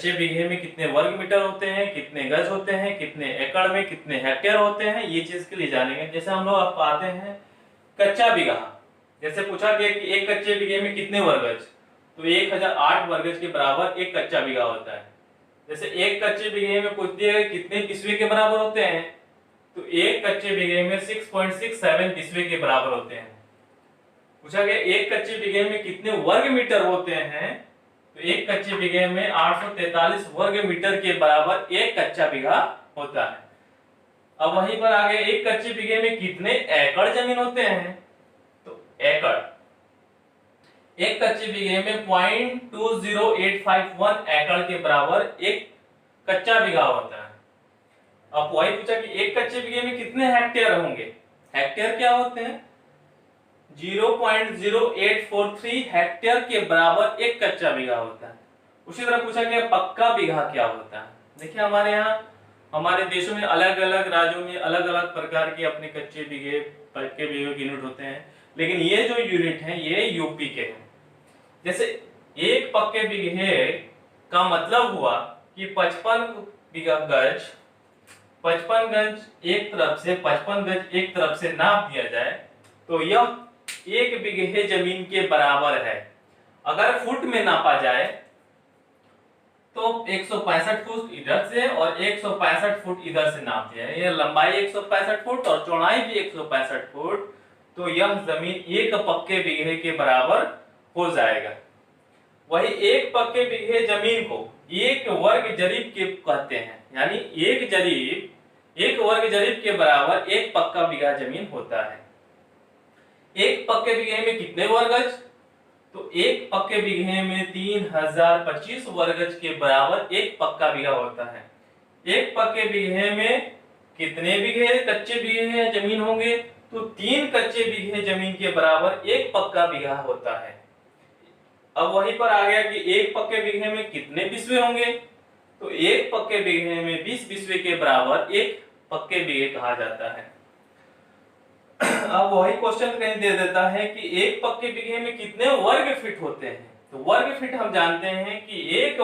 कच्चे बीघे में कितने वर्ग मीटर होते हैं, कितने गज होते हैं, कितने एकड़ में कितने हेक्टेयर होते हैं, ये चीज के लिए जानेंगे। जैसे हम लोग अब आते हैं कच्चा बीघा। जैसे पूछा गया कि एक कच्चे बीघे में कितने वर्ग गज, तो 1008 वर्ग गज के बराबर एक कच्चा बीघा होता है। जैसे एक कच्चे बीघे में पूछ दिया कितने बिस्वे के बराबर होते हैं, तो एक कच्चे बीघे में 6.67 बिस्वे के बराबर होते हैं। पूछा गया एक कच्चे बीघे में कितने वर्ग मीटर होते हैं, तो एक कच्चे बीघे में 843 वर्ग मीटर के बराबर एक कच्चा बीघा होता है। अब वहीं पर आगे एक कच्चे बीघे में कितने एकड़ जमीन होते हैं, तो एकड़ एक कच्चे बीघे में 0.20851 एकड़ के बराबर एक कच्चा बीघा होता है। अब वही पूछा कि एक कच्चे बीघे में कितने हेक्टेयर होंगे, हेक्टेयर क्या होते हैं, 0.0843 हेक्टेयर के बराबर एक कच्चा बीघा होता है। उसी तरह पूछा गया पक्का बीघा क्या होता है। देखिए हमारे यहाँ हमारे देशों में अलग अलग राज्यों में अलग अलग प्रकार के अपने कच्चे बीघे पक्के बीघे के यूनिट होते हैं, लेकिन ये जो यूनिट हैं ये यूपी के हैं। जैसे एक पक्के बीघे का मतलब हुआ कि 55 गज 55 गज एक तरफ से 55 गज एक तरफ से नाप दिया जाए तो यह एक बीघे जमीन के बराबर है। अगर फुट में नापा जाए तो 165 फुट इधर से और 165 फुट इधर से नाप दिया है। यह लंबाई 165 फुट और चौड़ाई भी 165 फुट, तो यह जमीन एक पक्के बीघे के बराबर हो जाएगा। वही एक पक्के बीघे जमीन को एक वर्ग जरीब के कहते हैं, यानी एक वर्ग जरीब के बराबर एक पक्का बीघा जमीन होता है। एक पक्के बीघे में कितने वर्ग गज, तो एक पक्के बीघे में 3025 वर्ग गज के बराबर एक पक्का बीघा होता है। एक पक्के बीघे में कितने बीघे कच्चे बीघे जमीन होंगे, तो 3 कच्चे बीघे जमीन के बराबर एक पक्का बीघा होता है। अब वहीं पर आ गया कि एक पक्के बीघे में कितने बिस्वे होंगे, तो एक पक्के बीघे में 20 बिस्वे के बराबर एक पक्के बीघे कहा जाता है। अब वही क्वेश्चन कहीं दे देता है कि एक पक्के बीघे में कितने वर्ग फीट होते हैं, तो वर्ग फीट हम जानते हैं कि एक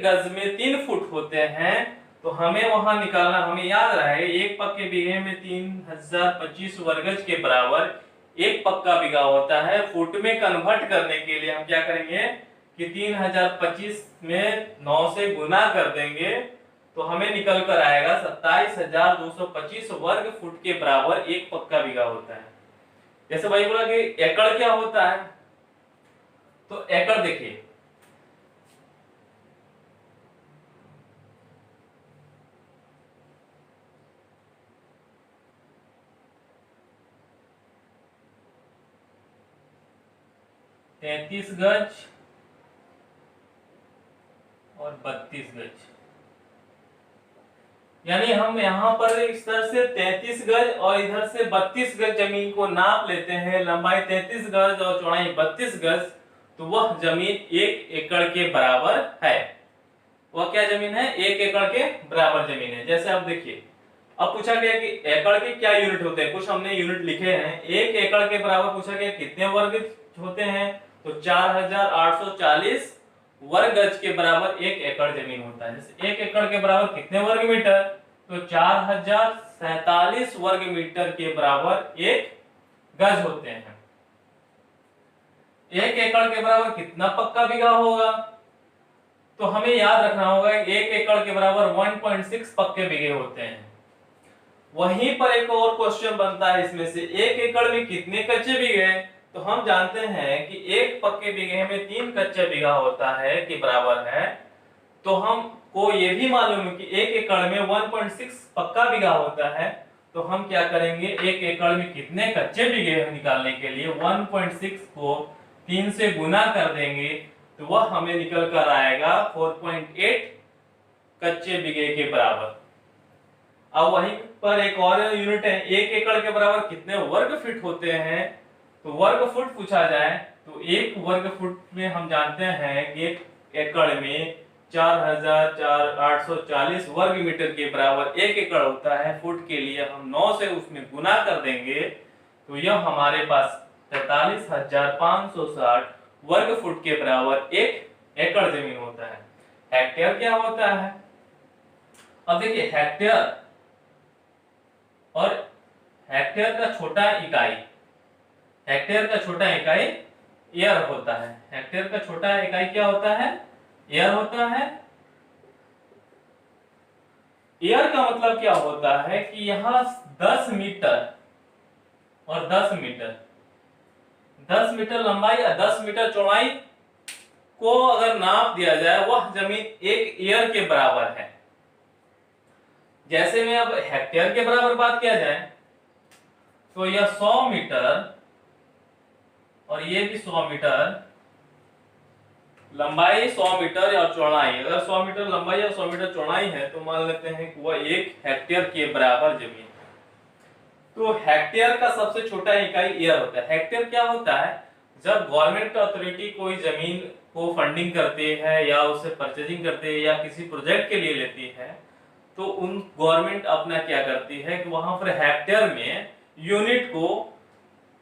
गज में 3 फुट होते हैं, तो हमें वहां निकालना, हमें याद रहे एक पक्के बीघे में 3025 वर्ग गज के बराबर एक पक्का बीघा होता है। फुट में कन्वर्ट करने के लिए हम क्या करेंगे कि 3025 में 9 से गुना कर देंगे तो हमें निकल कर आएगा 27225 वर्ग फुट के बराबर एक पक्का बीघा होता है। जैसे भाई बोला कि एकड़ क्या होता है, तो एकड़ देखिए तैतीस गज और 32 गज, यानी हम यहाँ पर इस तरह से 33 गज और इधर से 32 गज जमीन को नाप लेते हैं। लंबाई 33 गज और चौड़ाई 32 गज, तो वह जमीन 1 एकड़ के बराबर है। वह क्या जमीन है, 1 एकड़ के बराबर जमीन है। जैसे आप देखिए अब पूछा गया कि एकड़ के क्या यूनिट होते हैं, कुछ हमने यूनिट लिखे हैं। 1 एकड़ के बराबर पूछा गया कितने वर्ग होते हैं, तो 4840 वर्ग गज के बराबर 1 एकड़ जमीन होता है। जैसे 1 एकड़ के बराबर कितने वर्ग मीटर, तो 4047 वर्ग मीटर के बराबर 1 गज होते हैं। 1 एकड़ के बराबर कितना पक्का बीघा होगा, तो हमें याद रखना होगा 1 एकड़ के बराबर 1.6 पक्के बीघे होते हैं। वहीं पर एक और क्वेश्चन बनता है इसमें से, 1 एकड़ में कितने कच्चे बीघे, तो हम जानते हैं कि एक पक्के बीघे में 3 कच्चे बीघा होता है के बराबर है। तो हमको ये भी मालूम है कि 1 एकड़ में 1.6 पक्का बीघा होता है। तो हम क्या करेंगे, 1 एकड़ में कितने कच्चे बीघे निकालने के लिए 1.6 को 3 से गुना कर देंगे, तो वह हमें निकल कर आएगा 4.8 कच्चे बीघे के बराबर। अब वहीं पर एक और यूनिट है, 1 एकड़ के बराबर कितने वर्ग फीट होते हैं, तो वर्ग फुट पूछा जाए तो 1 वर्ग फुट में हम जानते हैं कि 1 एकड़ में 4840 वर्ग मीटर के बराबर 1 एकड़ होता है। फुट के लिए हम 9 से उसमें गुना कर देंगे, तो यह हमारे पास 43560 वर्ग फुट के बराबर 1 एकड़ जमीन होता है। हेक्टेयर क्या होता है? अब देखिए हेक्टेयर और हेक्टेयर का छोटा इकाई, हेक्टेयर का छोटा इकाई एयर होता है। हेक्टेयर का छोटा इकाई क्या होता है? एयर होता है। एयर का मतलब क्या होता है कि यहाँ 10 मीटर और 10 मीटर लंबाई या 10 मीटर चौड़ाई को अगर नाप दिया जाए, वह जमीन एक एयर के बराबर है। जैसे में अब हेक्टेयर के बराबर बात किया जाए तो यह 100 मीटर और ये भी 100 मीटर लंबाई, 100 मीटर और चौड़ाई, अगर 100 मीटर लंबाई और 100 मीटर चौड़ाई है तो मान लेते हैं कि वह 1 हेक्टेयर के बराबर जमीन है। तो हेक्टेयर का सबसे छोटा इकाई एयर होता है। हेक्टेयर क्या होता है? जब गवर्नमेंट अथॉरिटी कोई जमीन को फंडिंग करती है या उसे परचेजिंग करती है या किसी प्रोजेक्ट के लिए लेती है, तो उन गवर्नमेंट अपना क्या करती है कि वहां पर हेक्टेयर में यूनिट को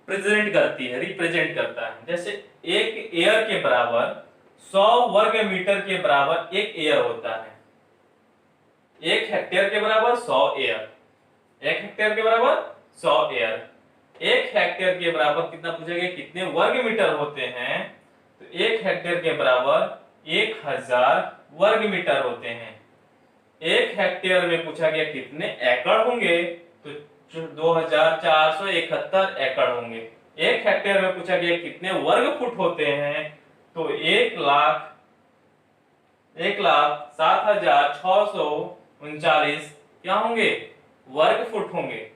प्रेजेंट करती है, रिप्रेजेंट करता है। जैसे एक एयर के बराबर 100 वर्ग मीटर के बराबर एक एयर होता है। एक हेक्टेयर के बराबर 100 एयर, एक हेक्टेयर के बराबर 100 एयर। एक हेक्टेयर के बराबर कितना पूछा गया, कितने वर्ग मीटर होते हैं? तो एक हेक्टेयर के बराबर 1000 वर्ग मीटर होते हैं। एक हेक्टेयर में पूछा गया कितने एकड़ होंगे, तो 2471 एकड़ होंगे। एक हेक्टेयर में पूछा गया कितने वर्ग फुट होते हैं, तो 1,07,639 क्या होंगे? वर्ग फुट होंगे।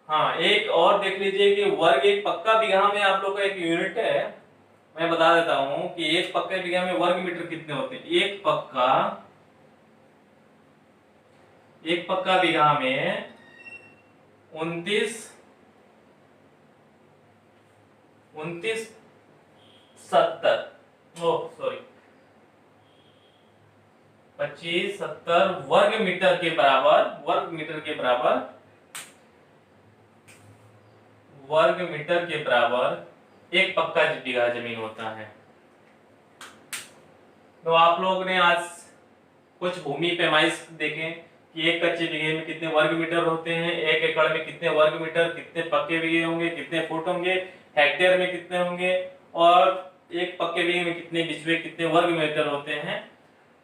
हाँ, एक और देख लीजिए कि वर्ग एक पक्का बीघा में आप लोग का एक यूनिट है, मैं बता देता हूं कि एक पक्के बीघा में वर्ग मीटर कितने होते हैं। एक पक्का बीघा में 29 25-70 वर्ग मीटर के बराबर एक पक्का बीघा जमीन होता है। तो आप लोग ने आज कुछ भूमि पैमाइश देखे कि एक कच्चे बीघे में कितने वर्ग मीटर होते हैं, एक एकड़ में कितने वर्ग मीटर, कितने पक्के बीघे होंगे, कितने फुट होंगे, हेक्टेयर में कितने होंगे, और एक पक्के बीघे में कितने बिस्वे, कितने वर्ग मीटर होते हैं।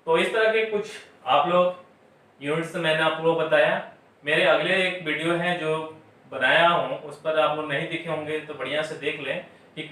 तो इस तरह के कुछ आप लोग यूनिट्स मैंने आप लोग बताया। मेरे अगले एक वीडियो है जो बनाया हूँ, उस पर आप लोग नहीं देखे होंगे तो बढ़िया से देख लें कि